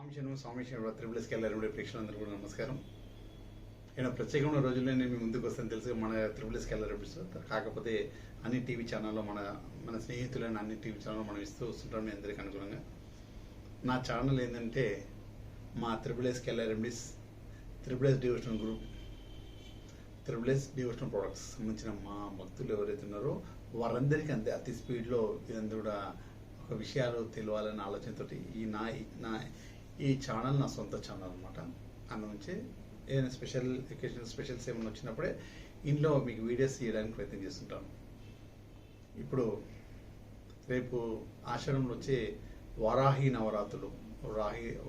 స్వామి త్రిబుల్స్కి వెళ్ళారు ప్రేక్షకులందరూ కూడా నమస్కారం. నేను ప్రత్యేకమైన రోజుల్లో నేను మీ ముందుకు వస్తాను తెలుసు. మన త్రిబుల్స్కి వెళ్ళారు కాకపోతే అన్ని టీవీ ఛానల్లో మన స్నేహితులైన అన్ని టీవీ ఛానల్లో మనం ఇస్తూ వస్తుంటాం మీ అందరికీ అనుగుణంగా. నా ఛానల్ ఏంటంటే మా త్రిబుల్స్కి వెళ్ళారు triples devotional group, triples devotional products సంబంధించిన మా భక్తులు ఎవరైతే ఉన్నారో వారందరికీ అంతే అతి స్పీడ్లో ఇదంతా కూడా ఒక విషయాలు తెలియాలనే ఆలోచనతో ఈ ఛానల్ నా సొంత ఛానల్ అనమాట. అందునుంచి ఏదైనా స్పెషల్స్ ఏమైనా వచ్చినప్పుడే ఇంట్లో మీకు వీడియోస్ తీయడానికి ప్రయత్నం చేస్తుంటాను. ఇప్పుడు రేపు ఆషాఢంలో వచ్చే వారాహి నవరాత్రులు,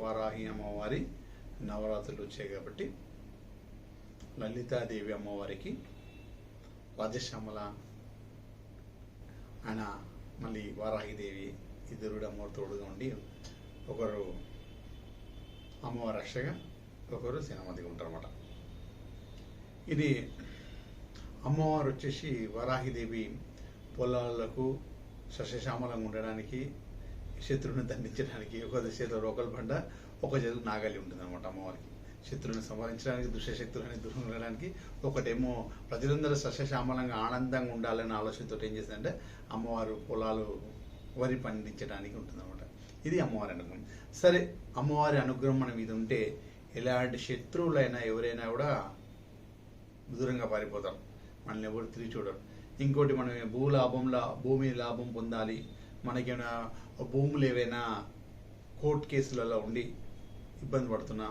వారాహి అమ్మవారి నవరాత్రులు వచ్చాయి కాబట్టి లలితాదేవి అమ్మవారికి రాజశ్యామల ఆయన మళ్ళీ వారాహిదేవి ఇద్దరు అమ్మవారి తోడుగా ఉండి ఒకరు అమ్మవారి రక్షగా ఒకరు సేనామతిగా ఉంటారన్నమాట. ఇది అమ్మవారు వచ్చేసి వారాహిదేవి పొలాలకు సస్యశ్యామలంగా ఉండడానికి, శత్రువుని దండించడానికి ఒక చేతిలో రోకల్ బండ, ఒక చేతిలో నాగలి ఉంటుంది అనమాట అమ్మవారికి. శత్రువుని సంహరించడానికి, దుష్టశక్తులని దూరం ఉండడానికి, ఒకటేమో ప్రజలందరూ సస్యశ్యామలంగా ఆనందంగా ఉండాలనే ఆలోచనతో ఏం చేసిందంటే అమ్మవారు పొలాలు వరి పండించడానికి ఉంటుంది అనమాట. ఇది అమ్మవారి అనుగ్రహం. సరే, అమ్మవారి అనుగ్రహం మన మీద ఉంటే ఎలాంటి శత్రువులైనా ఎవరైనా కూడా దూరంగా పారిపోతాం, మనల్ని ఎవరు తిరిగి చూడరు. ఇంకోటి, మనం భూమి లాభం పొందాలి, మనకేమైనా భూములు ఏవైనా కోర్టు కేసులలో ఉండి ఇబ్బంది పడుతున్నా,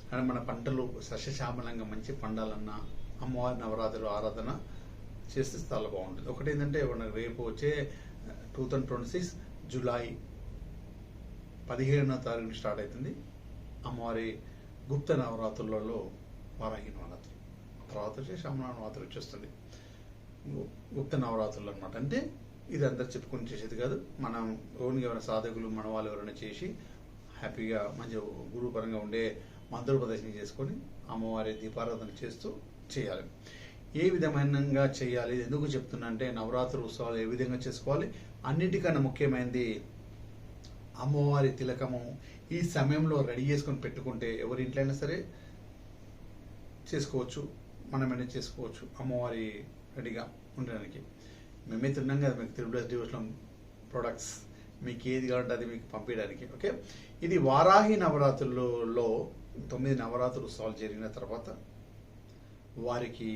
కానీ మన పంటలు సస్యశ్యామలంగా మంచి పండాలన్నా అమ్మవారి నవరాత్రులు ఆరాధన చేస్తే చాలా బాగుంటుంది. ఒకటి ఏంటంటే మనకు రేపు వచ్చే 2026 జూలై 15వ తారీఖు స్టార్ట్ అవుతుంది అమ్మవారి గుప్త నవరాత్రులలో వారాహి నవరాత్రి, తర్వాత వచ్చి శ్యామల నవరాత్రి వచ్చేస్తుంది. గుప్త నవరాత్రులు అనమాట. అంటే ఇది అందరు చెప్పుకొని చేసేది కాదు, మనం ఓన్గా ఎవరైనా సాధకులు మన వాళ్ళు ఎవరైనా చేసి హ్యాపీగా మంచి గురుపరంగా ఉండే మంత్రోపదేశం చేసుకొని అమ్మవారి దీపారాధన చేస్తూ చేయాలి. ఏ విధమైనగా చేయాలి, ఎందుకు చెప్తున్నా అంటే నవరాత్రి ఉత్సవాలు ఏ విధంగా చేసుకోవాలి, అన్నిటికన్నా ముఖ్యమైనది అమ్మవారి తిలకము ఈ సమయంలో రెడీ చేసుకొని పెట్టుకుంటే ఎవరి ఇంట్లో అయినా సరే చేసుకోవచ్చు, మనమైనా చేసుకోవచ్చు అమ్మవారి రెడీగా ఉండడానికి. మేమైతే ఉన్నాం కదా మీకు త్రిబుల్స్ డివోషనల్ ప్రొడక్ట్స్, మీకు ఏది కావాలంటే అది మీకు పంపించడానికి. ఓకే, ఇది వారాహి నవరాత్రులలో 9 నవరాత్రుల ఉత్సవాలు జరిగిన తర్వాత వారికి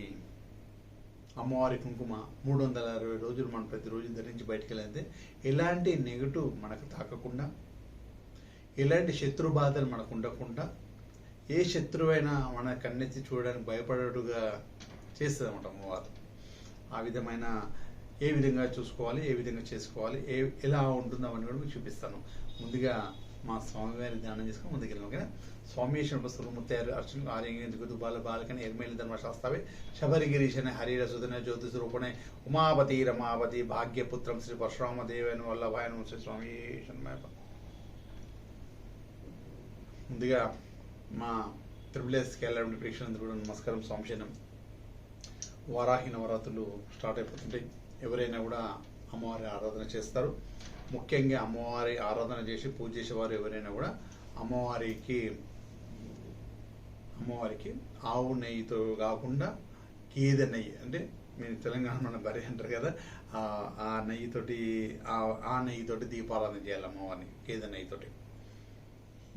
అమ్మవారి కుంకుమ 360 రోజులు మనం ప్రతిరోజు ధరించి బయటికి వెళ్ళితే ఎలాంటి నెగటివ్ మనకు తాకకుండా, ఎలాంటి శత్రు బాధలు మనకు ఉండకుండా, ఏ శత్రువైనా మన కన్నెత్తి చూడడానికి భయపడేట్టుగా చేస్తుంది అన్నమాట అమ్మవారు. ఆ విధమైన ఏ విధంగా చూసుకోవాలి, ఏ విధంగా చేసుకోవాలి, ఎలా ఉంటుందో అని కూడా మీకు చూపిస్తాను. ముందుగా మా స్వామివారిని ధ్యానం చేసుకుని ముందుకు వెళ్ళాం. ఓకేనా? స్వామీశ్వర ముత్తయ్యారు అర్జున్ ఆర్యందు బాలకని ఎర్మేలి ధర్మశాస్త్రవే శబరిగిరీశన హరిరసుదన జ్యోతిస్వరూపణే ఉమాపతి రమాపతి భాగ్యపుత్రం శ్రీ పరశురామ దేవైన వల్లభాయన శ్రీ స్వామి. ముందుగా మా త్రిబుల్స్కి వెళ్ళడం ప్రేక్షకులందరూ కూడా నమస్కారం, స్వామిశనం. వారాహి నవరాత్రులు స్టార్ట్ అయిపోతుంటాయి. ఎవరైనా కూడా అమ్మవారి ఆరాధన చేస్తారు. ముఖ్యంగా అమ్మవారి ఆరాధన చేసి పూజ చేసేవారు ఎవరైనా కూడా అమ్మవారికి ఆవు నెయ్యితో కాకుండా గేదె నెయ్యి, అంటే మీరు తెలంగాణ మన బరి అంటారు కదా, ఆ నెయ్యితోటి దీపారాధన చేయాలి అమ్మవారిని. గేదె నెయ్యితోటి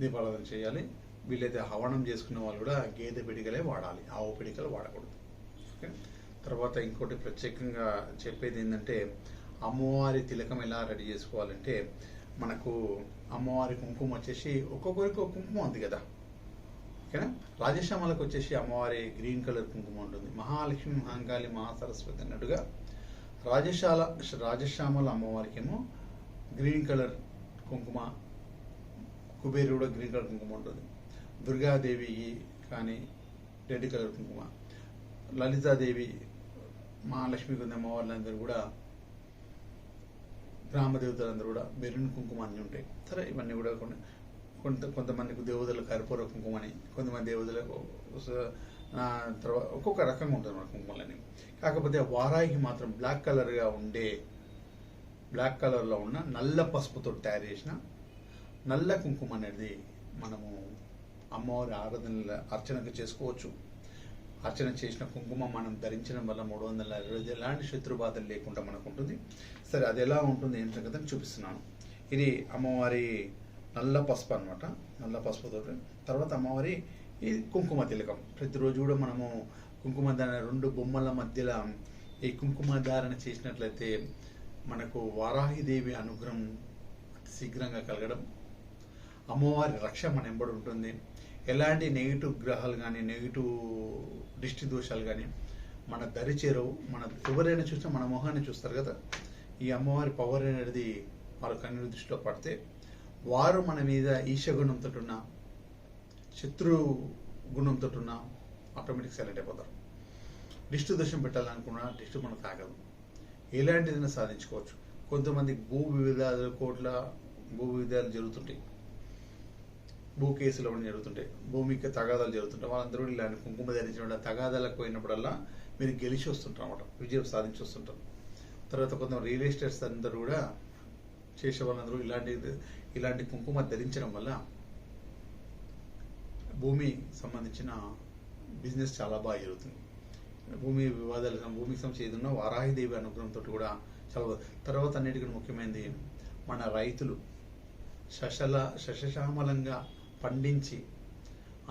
దీపారాధన చేయాలి. వీళ్ళైతే హవనం చేసుకునే వాళ్ళు కూడా గేదె పిడికలే వాడాలి, ఆవు పిడికలు వాడకూడదు. ఓకే, తర్వాత ఇంకోటి ప్రత్యేకంగా చెప్పేది ఏంటంటే అమ్మవారి తిలకం ఎలా రెడీ చేసుకోవాలంటే మనకు అమ్మవారి కుంకుమ వచ్చేసి ఒక్కొక్కరికి ఒక కుంకుమ ఉంది కదా. ఓకేనా? రాజశ్యామలకు వచ్చేసి అమ్మవారి గ్రీన్ కలర్ కుంకుమ ఉంటుంది. మహాలక్ష్మి, మహాంకాళి, మహాసరస్వతి అన్నట్టుగా రాజశ్యామల అమ్మవారికి ఏమో గ్రీన్ కలర్ కుంకుమ, కుబేరు కూడా గ్రీన్ కలర్ కుంకుమ ఉంటుంది. దుర్గాదేవికి కానీ రెడ్ కలర్ కుంకుమ, లలితాదేవి, మహాలక్ష్మికి ఉంది అమ్మవార్లందరూ కూడా, గ్రామదేవతలందరూ కూడా మెరూన్ కుంకుమ అన్నీ ఉంటాయి. సరే, ఇవన్నీ కూడా కొంతమందికి దేవతలకు కర్పూర కుంకుమ అని, కొంతమంది దేవతలకు తర్వాత ఒక్కొక్క రకంగా ఉంటుంది మన కుంకుమలని. కాకపోతే వారాయికి మాత్రం బ్లాక్ కలర్లో ఉన్న నల్ల పసుపుతో తయారు చేసిన నల్ల కుంకుమ అనేది మనము అమ్మవారి ఆరాధన అర్చనకు చేసుకోవచ్చు. అర్చన చేసిన కుంకుమ మనం ధరించడం వల్ల 365 ఎలాంటి శత్రుబాధలు లేకుండా మనకు ఉంటుంది. సరే, అది ఎలా ఉంటుంది ఏం సంగతి చూపిస్తున్నాను. ఇది అమ్మవారి నల్ల పసుపు అనమాట. నల్ల పసుపుతో తర్వాత అమ్మవారి ఈ కుంకుమ తిలకం. ప్రతిరోజు కూడా మనము కుంకుమ ధారణ 2 బొమ్మల మధ్యలో ఈ కుంకుమ ధారణ చేసినట్లయితే మనకు వారాహిదేవి అనుగ్రహం శీఘ్రంగా కలగడం, అమ్మవారి రక్ష మన ఎంబడి ఉంటుంది. ఎలాంటి నెగిటివ్ గ్రహాలు కానీ నెగిటివ్ దృష్టి దోషాలు కానీ మన దరి చేరవు. మన ఎవరైనా చూసినా మన మొహాన్ని చూస్తారు కదా. ఈ అమ్మవారి పవర్ అనేది వారి కన్నుల దృష్టిలో పడితే వారు మన మీద ఈశగుణంతో ఉన్న శత్రు గుణంతో ఉన్న ఆటోమేటిక్ సైలెంట్ అయిపోతారు. దిష్టి దోషం పెట్టాలనుకున్నా దిష్టి మనకు తాగదు. ఎలాంటిదైనా సాధించుకోవచ్చు. కొంతమంది భూ వివిధాలు జరుగుతుంటాయి, భూ కేసులు అవన్నీ జరుగుతుంటాయి, భూమికి తగాదాలు జరుగుతుంటాయి. వాళ్ళందరూ ఇలాంటి కుంకుమ ధరించిన తగాదాలకు పోయినప్పుడల్లా మీరు గెలిచి వస్తుంటారు అన్నమాట, విజయం సాధించి వస్తుంటారు. తర్వాత కొంతమంది రియల్ ఎస్టేట్స్ అందరూ కూడా చేసే వాళ్ళందరూ ఇలాంటి కుంకుమ ధరించడం వల్ల భూమి సంబంధించిన బిజినెస్ చాలా బాగా జరుగుతుంది. భూమి వివాదాలు భూమికి సంబంధించి ఏదన్నా వారాహిదేవి అనుగ్రహంతో కూడా చాలా. తర్వాత అన్నిటికన్నా ముఖ్యమైనది మన రైతులు శశశ్యామలంగా పండించి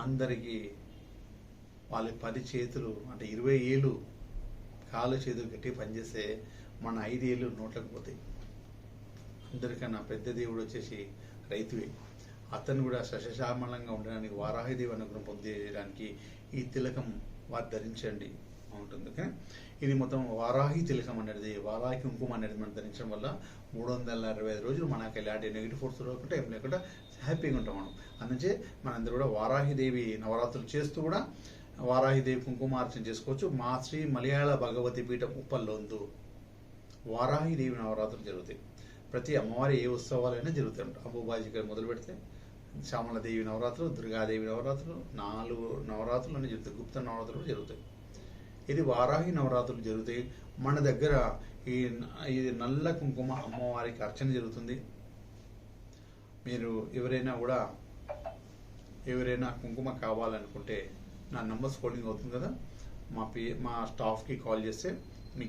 అందరికీ వాళ్ళ 10 చేతులు అంటే 20 ఏళ్ళు కాలు చేతులు కట్టి పనిచేస్తే మన 5 ఏళ్ళు నోట్లకు పోతాయి. అందరికన్నా పెద్ద దేవుడు వచ్చేసి రైతువే. అతను కూడా శశశ్యామలంగా ఉండడానికి వారాహిదేవి అనుగ్రహం పొందేయడానికి ఈ తిలకం వారు ధరించండి ఉంటుంది. ఓకే, ఇది మొత్తం వారాహి తిలకం అనేది, వారాహి కుంకుమ అనేది మనం ధరించడం వల్ల 365 రోజులు మనకి ఎలాంటి నెగిటివ్ ఫోర్స్ లేకుండా ఏం లేకుండా హ్యాపీగా ఉంటాం మనం. అందుకే మనందరూ కూడా వారాహిదేవి నవరాత్రులు చేస్తూ కూడా వారాహిదేవి కుంకుమార్చన చేసుకోవచ్చు. మా శ్రీ మలయాళ భగవతి పీఠం ఉప్పల్లోందు వారాహిదేవి నవరాత్రులు జరుగుతాయి. ప్రతి అమ్మవారి ఏ ఉత్సవాలైనా జరుగుతాయి. అంబుబాజిగా మొదలు పెడితే శ్యామలదేవి నవరాత్రులు, దుర్గాదేవి నవరాత్రులు, 4 నవరాత్రులు అన్నీ జరుగుతాయి. గుప్త నవరాత్రులు జరుగుతాయి. ఇది వారాహి నవరాత్రులు జరుగుతాయి. మన దగ్గర ఈ నల్ల కుంకుమ అమ్మవారికి అర్చన జరుగుతుంది. మీరు ఎవరైనా కుంకుమ కావాలనుకుంటే నా నంబర్ స్క్రోలింగ్ అవుతుంది కదా, మా స్టాఫ్కి కాల్ చేస్తే మీ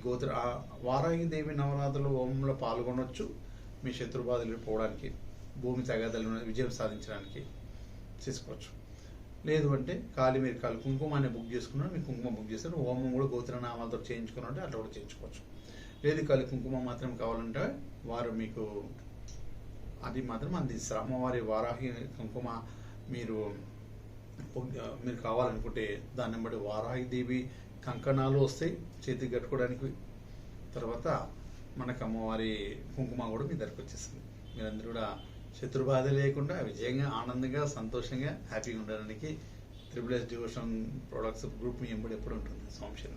వారాహిదేవి నవరాత్రులు హోమంలో పాల్గొనవచ్చు. మీ శత్రుబాధలు పోవడానికి, భూమి తగాదాలను విజయం సాధించడానికి చేసుకోవచ్చు. లేదు అంటే మీరు కుంకుమాన్ని బుక్ చేసుకున్నారు, మీ కుంకుమ బుక్ చేస్తారు, హోమం కూడా గోత్రనామాలతో చేయించుకున్నారంటే అట్లా కూడా చేయించుకోవచ్చు. లేదు కుంకుమ మాత్రం కావాలంటే వారు మీకు అది మాత్రం అందిస్తారు. అమ్మవారి వారాహి కుంకుమ మీరు కావాలనుకుంటే దాన్ని బట్టి వారాహిదేవి కంకణాలు వస్తాయి చేతికి కట్టుకోవడానికి. తర్వాత మనకు అమ్మవారి కుంకుమ కూడా మీ దగ్గరకు వచ్చేస్తుంది. మీరందరూ కూడా శత్రుబాధ లేకుండా విజయంగా, ఆనందంగా, సంతోషంగా, హ్యాపీగా ఉండడానికి triple S devotion products group మీ ఎంబడి ఎప్పుడు ఉంటుంది. సంశయం.